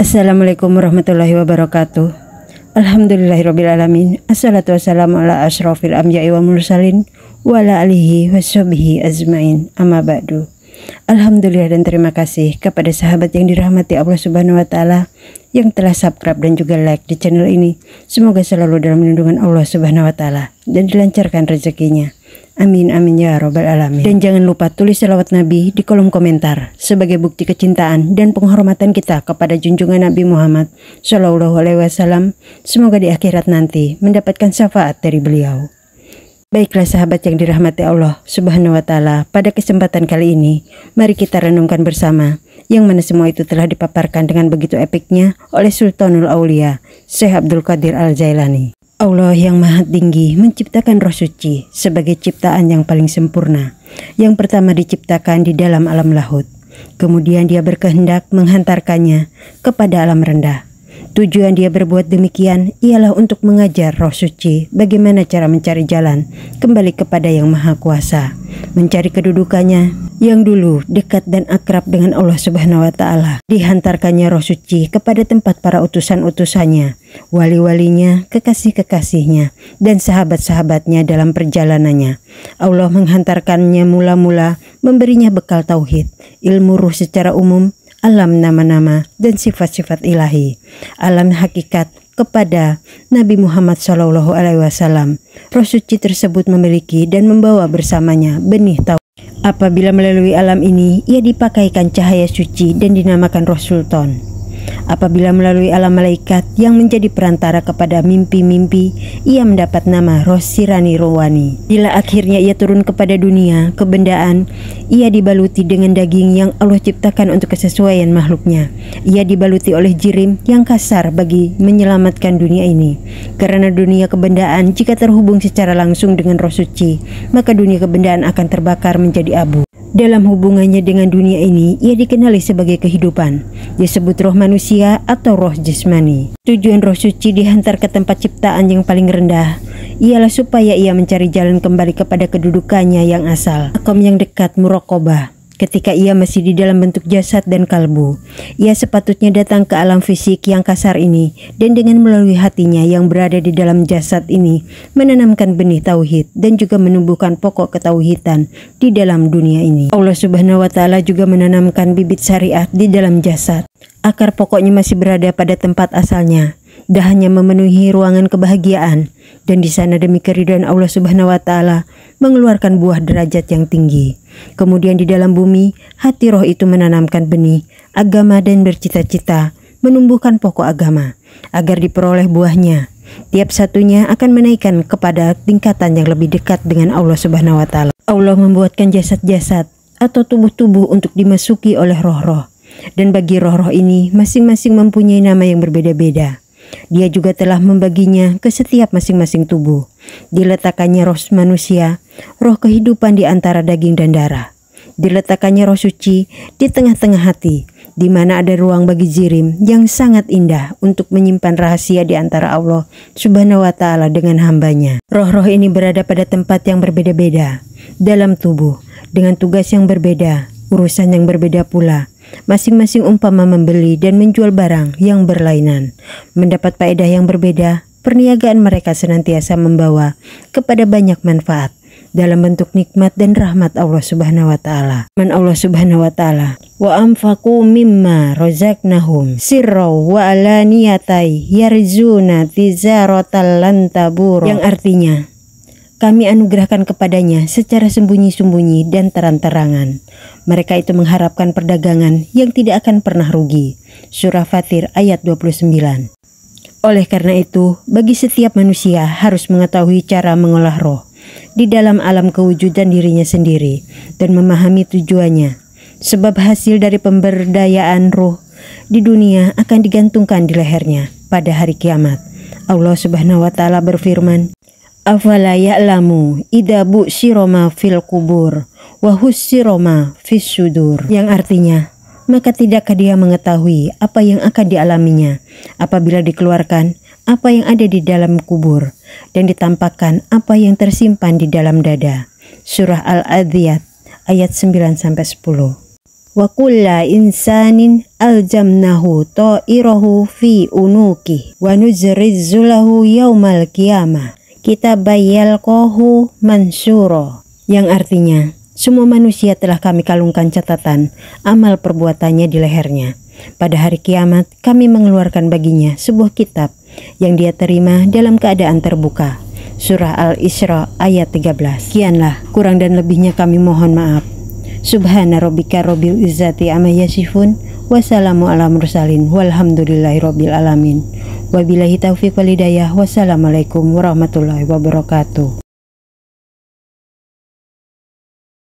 Assalamualaikum warahmatullahi wabarakatuh. Alhamdulillahirrabbilalamin. Assalatu wassalamu ala ashrafil anbiya'i wa mursalin wa ala alihi wa sahbihi ajmain. Amma ba'du. Alhamdulillah dan terima kasih kepada sahabat yang dirahmati Allah Subhanahu wa taala yang telah subscribe dan juga like di channel ini. Semoga selalu dalam lindungan Allah Subhanahu wa taala dan dilancarkan rezekinya. Amin amin ya robbal alamin. Dan jangan lupa tulis selawat Nabi di kolom komentar sebagai bukti kecintaan dan penghormatan kita kepada junjungan Nabi Muhammad Shallallahu Alaihi Wasallam. Semoga di akhirat nanti mendapatkan syafaat dari beliau. Baiklah sahabat yang dirahmati Allah Subhanahu wa taala, pada kesempatan kali ini mari kita renungkan bersama yang mana semua itu telah dipaparkan dengan begitu epiknya oleh Sultanul Aulia Syekh Abdul Qadir Al-Jailani. Allah yang maha tinggi menciptakan roh suci sebagai ciptaan yang paling sempurna. Yang pertama diciptakan di dalam alam lahut. Kemudian dia berkehendak menghantarkannya kepada alam rendah. Tujuan dia berbuat demikian ialah untuk mengajar roh suci bagaimana cara mencari jalan kembali kepada yang maha kuasa. Mencari kedudukannya yang dulu dekat dan akrab dengan Allah Subhanahu wa taala. Dihantarkannya roh suci kepada tempat para utusan-utusannya, wali-walinya, kekasih-kekasihnya, dan sahabat-sahabatnya dalam perjalanannya. Allah menghantarkannya mula-mula memberinya bekal tauhid, ilmu ruh secara umum, alam nama-nama dan sifat-sifat ilahi, alam hakikat kepada Nabi Muhammad Shallallahu Alaihi Wasallam. Roh suci tersebut memiliki dan membawa bersamanya benih tauhid. Apabila melalui alam ini ia dipakaikan cahaya suci dan dinamakan Roh Sultan. Apabila melalui alam malaikat yang menjadi perantara kepada mimpi-mimpi, ia mendapat nama Roh Sirani Rowani. Bila akhirnya ia turun kepada dunia kebendaan, ia dibaluti dengan daging yang Allah ciptakan untuk kesesuaian makhluknya. Ia dibaluti oleh jirim yang kasar bagi menyelamatkan dunia ini. Karena dunia kebendaan jika terhubung secara langsung dengan roh suci, maka dunia kebendaan akan terbakar menjadi abu. Dalam hubungannya dengan dunia ini, ia dikenali sebagai kehidupan. Disebut roh manusia atau roh jasmani. Tujuan roh suci dihantar ke tempat ciptaan yang paling rendah ialah supaya ia mencari jalan kembali kepada kedudukannya yang asal, makom yang dekat muraqabah. Ketika ia masih di dalam bentuk jasad dan kalbu, ia sepatutnya datang ke alam fisik yang kasar ini dan dengan melalui hatinya yang berada di dalam jasad ini menanamkan benih tauhid dan juga menumbuhkan pokok ketauhidan di dalam dunia ini. Allah Subhanahu wa taala juga menanamkan bibit syariat di dalam jasad. Akar pokoknya masih berada pada tempat asalnya. Dahannya memenuhi ruangan kebahagiaan dan di sana demi keridhaan Allah Subhanahu wa taala mengeluarkan buah derajat yang tinggi. Kemudian di dalam bumi, hati roh itu menanamkan benih agama dan bercita-cita menumbuhkan pokok agama agar diperoleh buahnya. Tiap satunya akan menaikkan kepada tingkatan yang lebih dekat dengan Allah Subhanahu wa taala. Allah membuatkan jasad-jasad atau tubuh-tubuh untuk dimasuki oleh roh-roh. Dan bagi roh-roh ini masing-masing mempunyai nama yang berbeda-beda. Dia juga telah membaginya ke setiap masing-masing tubuh. Diletakkannya roh manusia, roh kehidupan di antara daging dan darah. Diletakkannya roh suci di tengah-tengah hati, di mana ada ruang bagi jirim yang sangat indah untuk menyimpan rahasia di antara Allah Subhanahu wa taala dengan hambanya. Roh-roh ini berada pada tempat yang berbeda-beda dalam tubuh, dengan tugas yang berbeda, urusan yang berbeda pula. Masing-masing umpama membeli dan menjual barang yang berlainan. Mendapat faedah yang berbeda, perniagaan mereka senantiasa membawa kepada banyak manfaat dalam bentuk nikmat dan rahmat Allah Subhanahu wa taala. Allah Subhanahu wa taala, wa anfaqu mimma razaqnahum sirra wa alaniyatai yarzuna tizaratan lan tabur, yang artinya kami anugerahkan kepadanya secara sembunyi-sembunyi dan terang-terangan. Mereka itu mengharapkan perdagangan yang tidak akan pernah rugi. Surah Fatir ayat 29. Oleh karena itu, bagi setiap manusia harus mengetahui cara mengolah roh di dalam alam kewujudan dirinya sendiri dan memahami tujuannya. Sebab hasil dari pemberdayaan roh di dunia akan digantungkan di lehernya pada hari kiamat. Allah Subhanahu wa taala berfirman, afala ya'lamu idza bu'syira ma fil qubur wa hussira ma fis sudur, yang artinya maka tidakkah dia mengetahui apa yang akan dialaminya apabila dikeluarkan apa yang ada di dalam kubur dan ditampakkan apa yang tersimpan di dalam dada. Surah Al-Adiyat ayat 9-10. wa kulla insanin aljamnahu ta'irahu fi unuki wa nuzrizzu lahu yaumal qiyamah kitaban yalqahu mansura, yang artinya semua manusia telah kami kalungkan catatan amal perbuatannya di lehernya. Pada hari kiamat kami mengeluarkan baginya sebuah kitab yang dia terima dalam keadaan terbuka. Surah Al-Isra ayat 13. Kianlah, kurang dan lebihnya kami mohon maaf. Subhana rabbika rabbil izzati amma yasifun, wassalamu ala mursalin, walhamdulillahi rabbil alamin. Wabillahi taufiq wal hidayah. Wassalamualaikum warahmatullahi wabarakatuh.